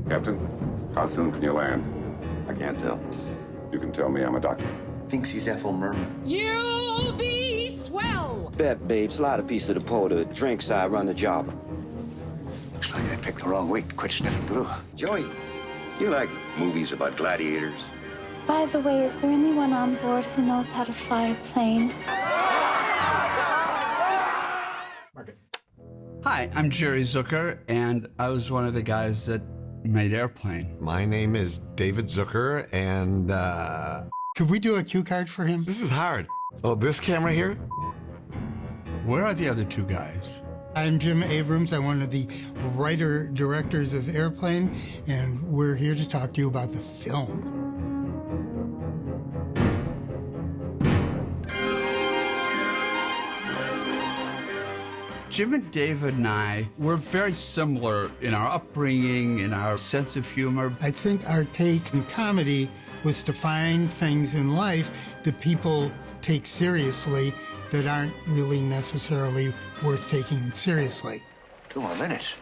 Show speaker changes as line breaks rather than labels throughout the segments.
Captain, how soon can you land?
I can't tell.
You can tell me, I'm a doctor.
Thinks he's Ethel Merman.
You'll be swell!
Bet, babe, slide a piece of the porter. Drink side, run the job.
Looks like I picked the wrong week to quit sniffing glue.
Joey, you like movies about gladiators?
By the way, is there anyone on board who knows how to fly a plane?
Hi, I'm Jerry Zucker, and I was one of the guys that made Airplane.
My name is David Zucker, and
Could we do a cue card for him?
this is hard. Oh, this camera here?
Where are the other two guys?
I'm Jim Abrams. I'm one of the writer-directors of Airplane, and we're here to talk to you about the film.
Jim and David and I were very similar in our upbringing, in our sense of humor.
I think our take in comedy was to find things in life that people take seriously that aren't really necessarily worth taking seriously.
2 more minutes.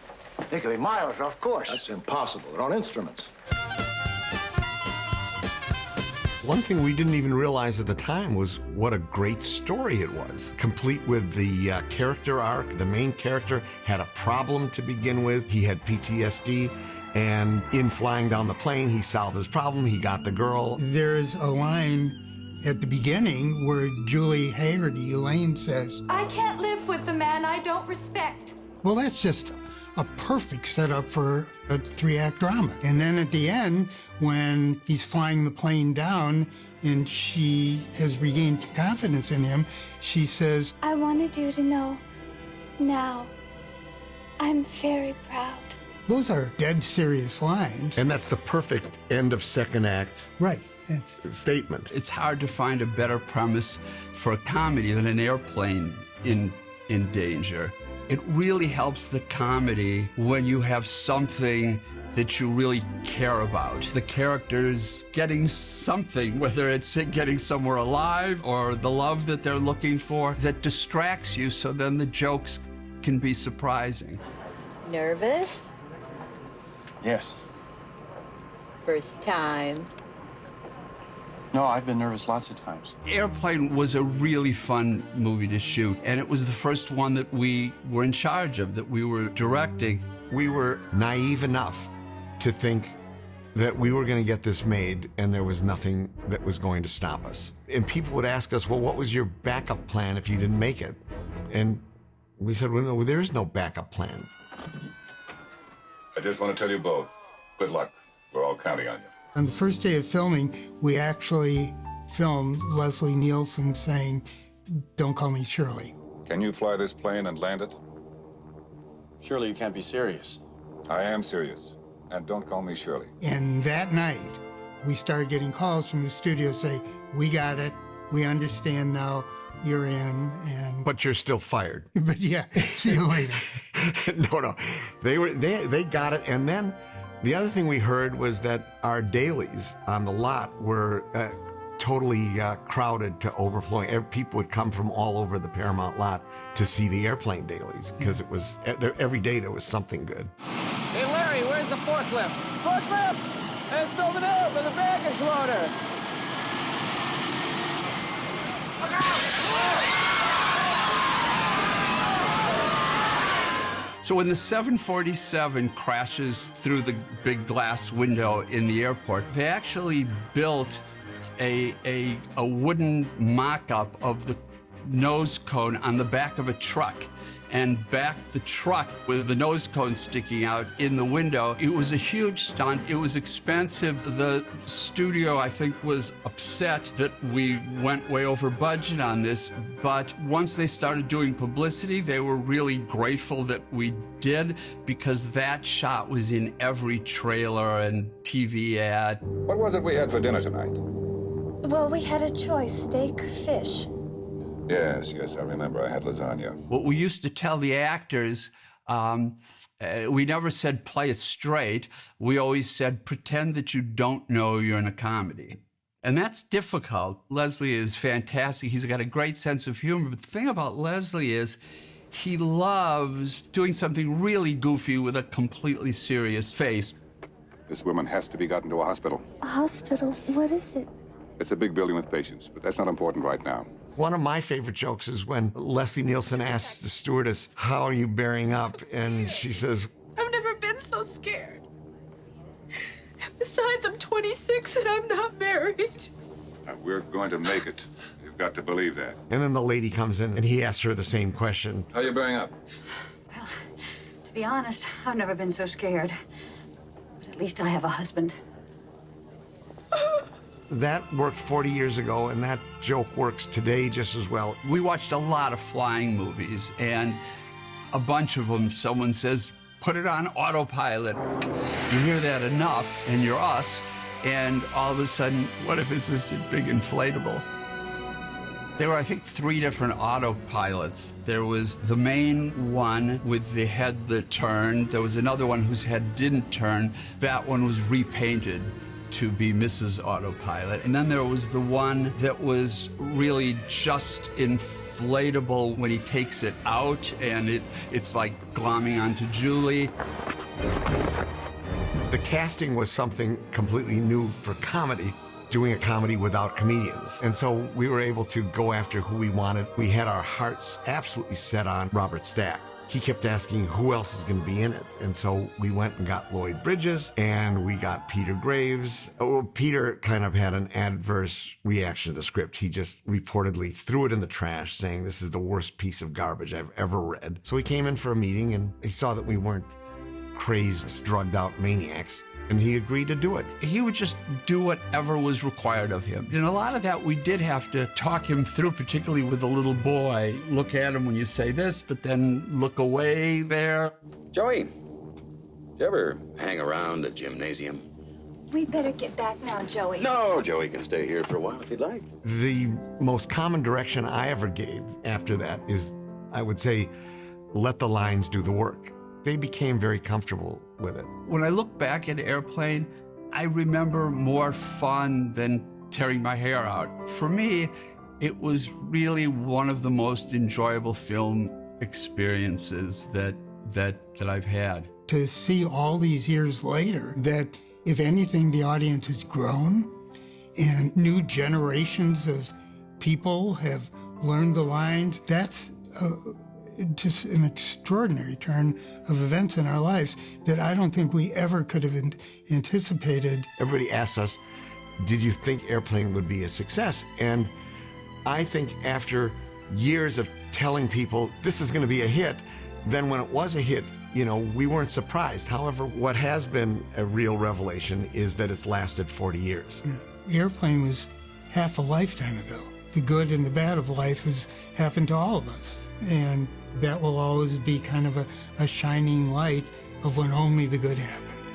They could be miles off course.
That's impossible. They're on instruments.
One thing we didn't even realize at the time was what a great story it was, complete with the character arc. The main character had a problem to begin with. He had PTSD, and in flying down the plane, he solved his problem. He got the girl.
There's a line at the beginning where Julie Haggerty, Elaine, says,
I can't live with the man I don't respect.
well, that's just a perfect setup for a 3-act drama. And then at the end, when he's flying the plane down and she has regained confidence in him, she says,
I wanted you to know now. I'm very proud.
those are dead serious lines.
And that's the perfect end of second act
Right.
statement.
It's hard to find a better premise for a comedy than an airplane in danger. It really helps the comedy when you have something that you really care about. The characters getting something, whether it's getting somewhere alive or the love that they're looking for, that distracts you, so then the jokes can be surprising.
Nervous?
Yes.
First time?
No, I've been nervous lots of times.
Airplane was a really fun movie to shoot, and it was the first one that we were in charge of, that we were directing.
We were naive enough to think that we were going to get this made and there was nothing that was going to stop us. And people would ask us, well, what was your backup plan if you didn't make it? And we said, well, no, there is no backup plan.
I just want to tell you both, good luck. We're all counting on you.
On the first day of filming, we actually filmed Leslie Nielsen saying, don't call me Shirley.
Can you fly this plane and land it?
Surely you can't be serious.
I am serious. And don't call me Shirley.
And that night, we started getting calls from the studio say, we got it, we understand now, you're in, and...
But you're still fired.
But yeah, see you later.
No. They got it. And then the other thing we heard was that our dailies on the lot were totally crowded to overflowing. People would come from all over the Paramount lot to see the Airplane dailies because it was every day there was something good.
Hey, Larry, where's the forklift? Forklift? It's over there by the baggage loader. Look out!
So when the 747 crashes through the big glass window in the airport, they actually built a wooden mock-up of the nose cone on the back of a truck and backed the truck with the nose cone sticking out in the window. It was a huge stunt. It was expensive. The studio, I think, was upset that we went way over budget on this, but once they started doing publicity, they were really grateful that we did, because that shot was in every trailer and TV ad.
What was it we had for dinner tonight?
Well, we had a choice, steak or fish.
Yes, I remember. I had lasagna.
What we used to tell the actors, we never said play it straight. We always said pretend that you don't know you're in a comedy. And that's difficult. Leslie is fantastic. He's got a great sense of humor. But the thing about Leslie is He loves doing something really goofy with a completely serious face.
This woman has to be gotten to a hospital.
A hospital? What is it?
It's a big building with patients, but that's not important right now.
One of my favorite jokes is when Leslie Nielsen asks the stewardess, "How are you bearing up?" And she says,
I've never been so scared. Besides, I'm 26 and I'm not married.
We're going to make it. You've got to believe that.
and then the lady comes in and he asks her the same question.
How are you bearing up?
Well, to be honest, I've never been so scared. But at least I have a husband.
That worked 40 years ago, and that joke works today just as well.
We watched a lot of flying movies, and a bunch of them, someone says, put it on autopilot. You hear that enough, and you're us, and all of a sudden, what if it's this big inflatable? There were, I think, 3 different autopilots. There was the main one with the head that turned. There was another one whose head didn't turn. That one was repainted to be Mrs. Autopilot. And then there was the one that was really just inflatable when he takes it out, and it's like glomming onto Julie.
The casting was something completely new for comedy, doing a comedy without comedians. And so we were able to go after who we wanted. We had our hearts absolutely set on Robert Stack. He kept asking who else is going to be in it. And so we went and got Lloyd Bridges, and we got Peter Graves. Oh, Peter kind of had an adverse reaction to the script. He just reportedly threw it in the trash, saying this is the worst piece of garbage I've ever read. So he came in for a meeting, and he saw that we weren't crazed, drugged out maniacs, and he agreed to do it.
He would just do whatever was required of him. And a lot of that we did have to talk him through, particularly with the little boy. Look at him when you say this, but then look away there.
Joey, do you ever hang around the gymnasium?
We better get back now, Joey.
No, Joey can stay here for a while if he'd like.
The most common direction I ever gave after that is, I would say, let the lines do the work. They became very comfortable with it.
When I look back at Airplane, I remember more fun than tearing my hair out. For me, it was really one of the most enjoyable film experiences that I've had.
To see all these years later that, if anything, the audience has grown and new generations of people have learned the lines, that's just an extraordinary turn of events in our lives that I don't think we ever could have anticipated.
Everybody asks us, did you think Airplane would be a success? And I think after years of telling people this is going to be a hit, then when it was a hit, we weren't surprised. However, what has been a real revelation is that it's lasted 40 years.
Yeah. Airplane was half a lifetime ago. The good and the bad of life has happened to all of us. And that will always be kind of a shining light of when only the good happened.